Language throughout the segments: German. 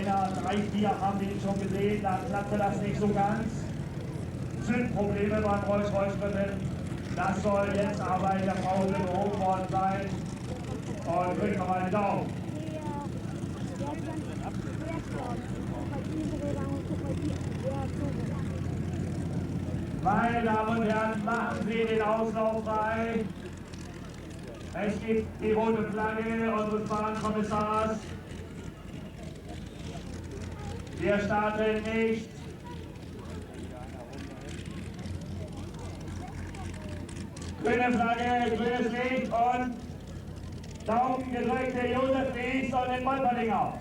Männer, 3, 4 haben den schon gesehen, da klappte das nicht so ganz. Zündprobleme beim Rolls-Royce-Rennen. Das soll jetzt aber in der Pause behoben worden sein. Und drücken wir mal die Daumen. Meine Damen und Herren, machen Sie den Auslauf frei. Es gibt die rote Flagge unseres Bahnkommissars. Wir starten nicht. Grüne Flagge, grünes Licht und Daumen gedrückt der Josef Ries und den Wolperlinger.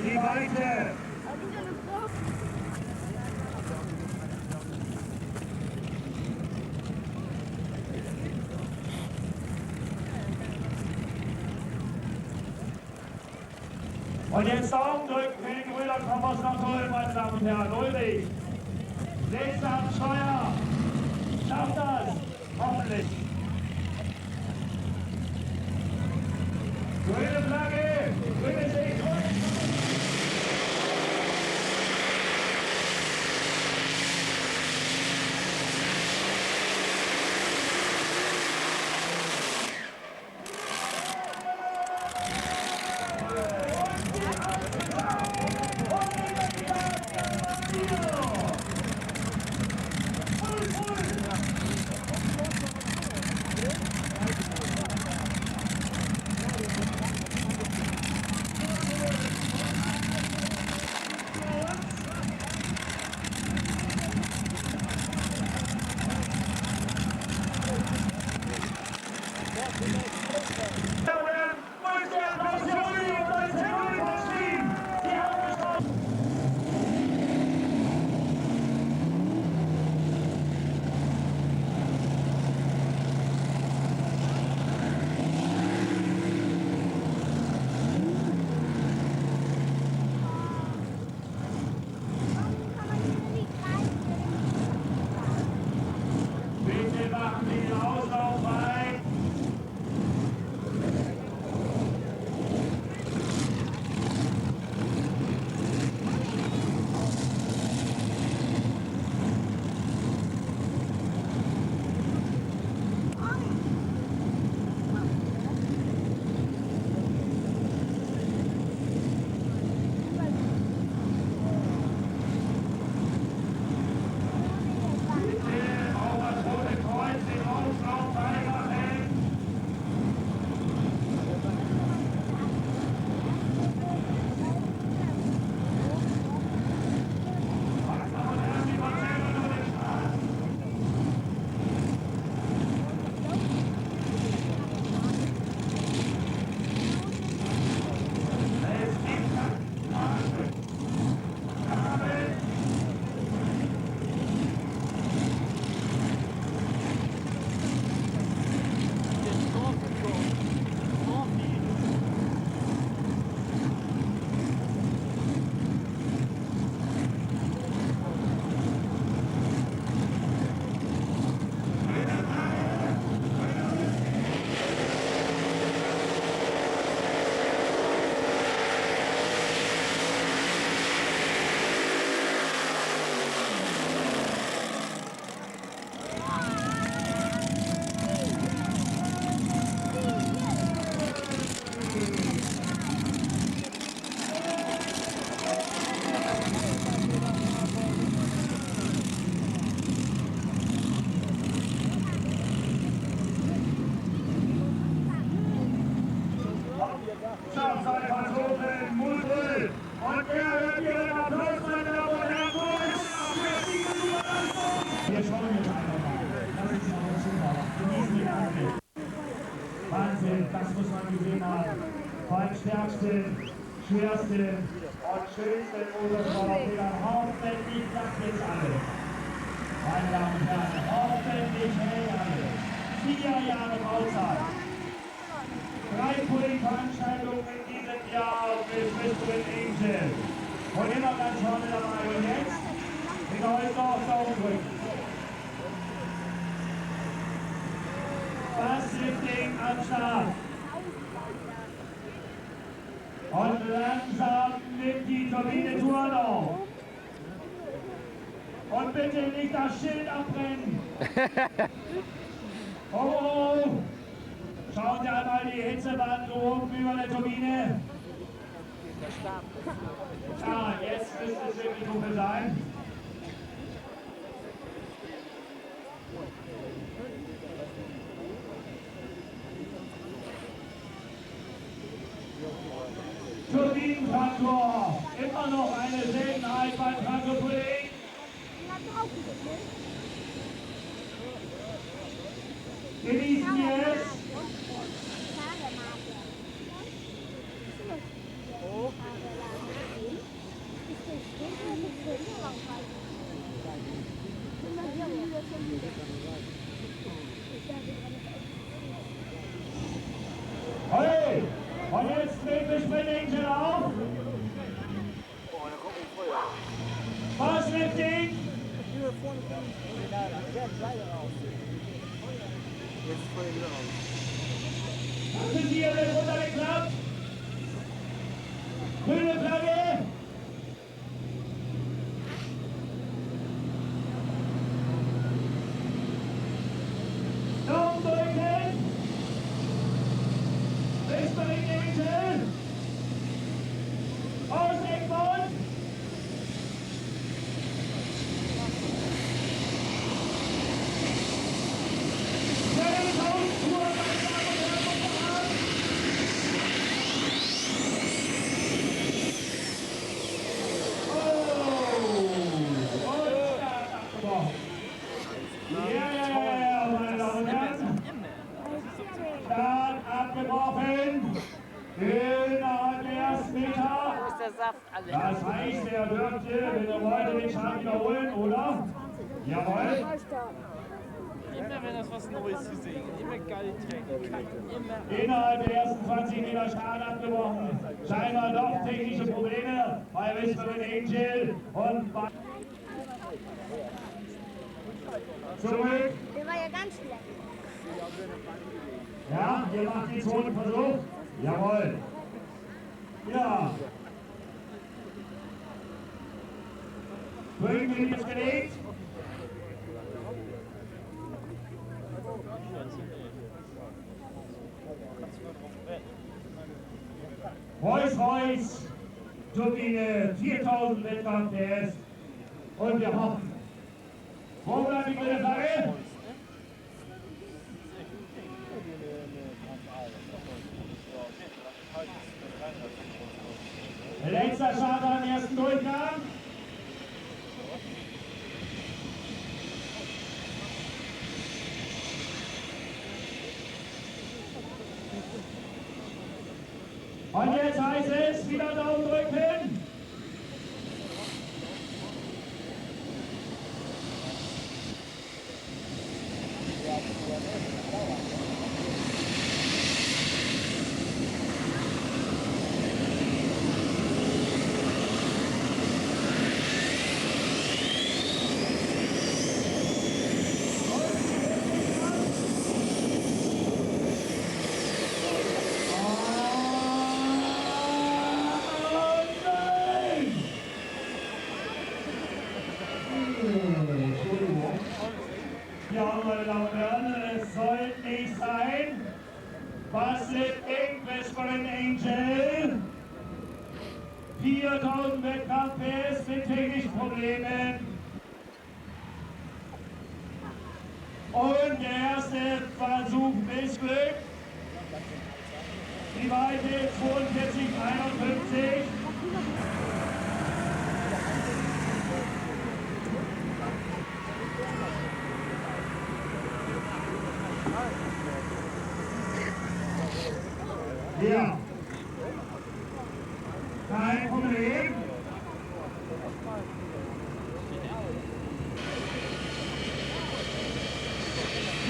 Die Weite. Und jetzt Daumen drücken für die Brüder Kommers nach Ulm, meine Damen und Herren. Ulrich, nächster am Steuer. Schafft das. Hoffentlich. Grüne Flagge, grünes Licht. schwersten und schönsten Motorsportern. Hoffentlich klappt jetzt alles. Meine Damen und Herren, hoffentlich hält alles. 4 Jahre Bauzeit. 3 Pulling-Veranstaltungen in diesem Jahr mit Whispering Angel. Und immer ganz vorne dabei. Und jetzt mit euch noch Daumen drücken. Basslifting am Start. Und langsam nimmt die Turbine Touren auf. Und bitte nicht das Schild abbrennen. Oh. Schauen Sie einmal die Hitzebahn oben über der Turbine. Ah, jetzt müsste es wirklich dunkel sein. Turbinentraktor, immer noch eine Seltenheit beim Traktorpulling. Genießen wir es. Hey! Und jetzt dreht Whispering Angel auf. Basslifting. Lassen Sie hier mit runtergeklappt. Grüne Flagge. Daumen drücken. Whispering Angel. Aus Egmont. Abgebrochen. Innerhalb der ersten Meter. Wo ist der Saft? Alle. Das heißt, er dürfte, wenn er wollte, den Schaden wiederholen, oder? Jawohl. Immer wenn das was Neues zu sehen, immer geil trägen, immer. Innerhalb der ersten 20 Meter Schaden abgebrochen. Scheinbar doch technische Probleme bei Whispering Angel und bei... Zurück. Der war ja ganz schlecht. Ja, ihr macht den zweiten Versuch. Jawohl. Ja. Bringen wir jetzt gelegt. Rolls-Royce, Turbine, 4000 Wettkampf PS. Und wir hoffen. Wo bleibt die grüne Flagge? Letzter Starter im ersten Durchgang. Und jetzt heißt es, wieder Daumen drücken. Ja, meine Damen und Herren, es soll nicht sein. Basslifting, Whispering Angel. 4000 Wettkampf PS mit technischen Problemen. Und der erste Versuch missglückt. Die Weite 42,51. Ja.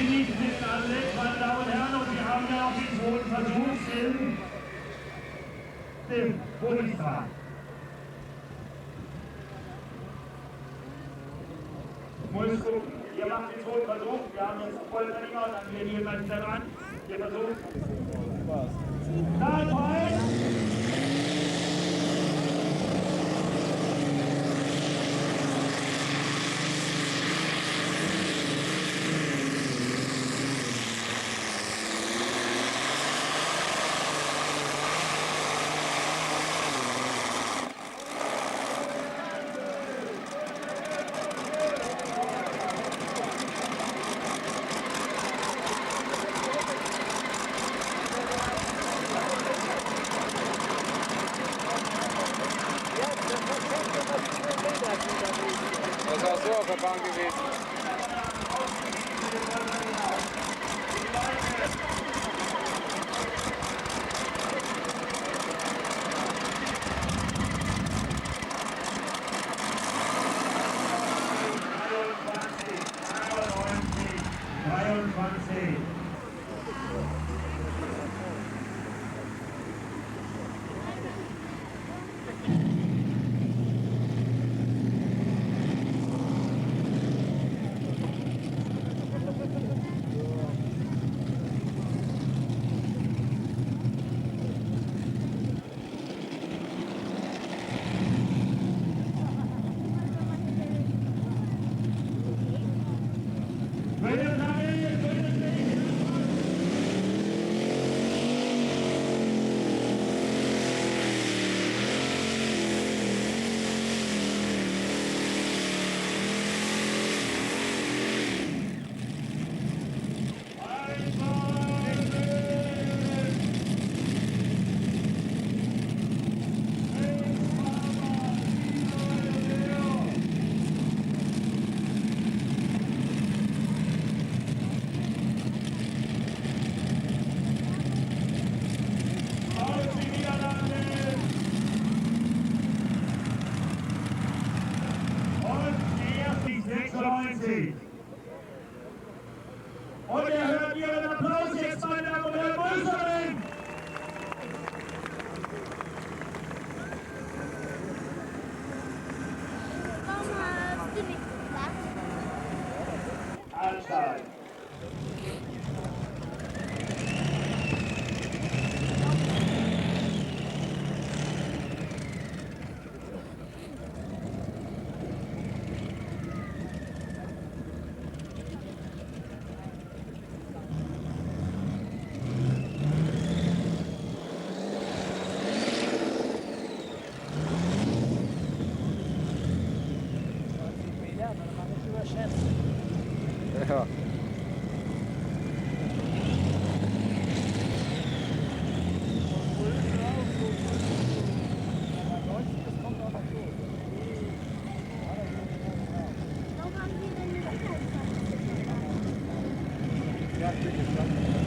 Genießen Sie den Anblick, meine Damen und Herren, und wir haben ja auch den zweiten Versuch in dem Bundestag. Muss gucken. Ihr macht den zweiten Versuch. Wir haben jetzt Volltraininger und dann gehen wir mal wieder ran. Der Versuch. Start rein. Das ist auch so auf der Bahn gewesen. Und ihr hört Ihren Applaus jetzt, meine Damen und Herren, Bundesring! Warum hast du nichts gesagt? Ansteigen. Ja. Warum haben wir denn nicht Ja,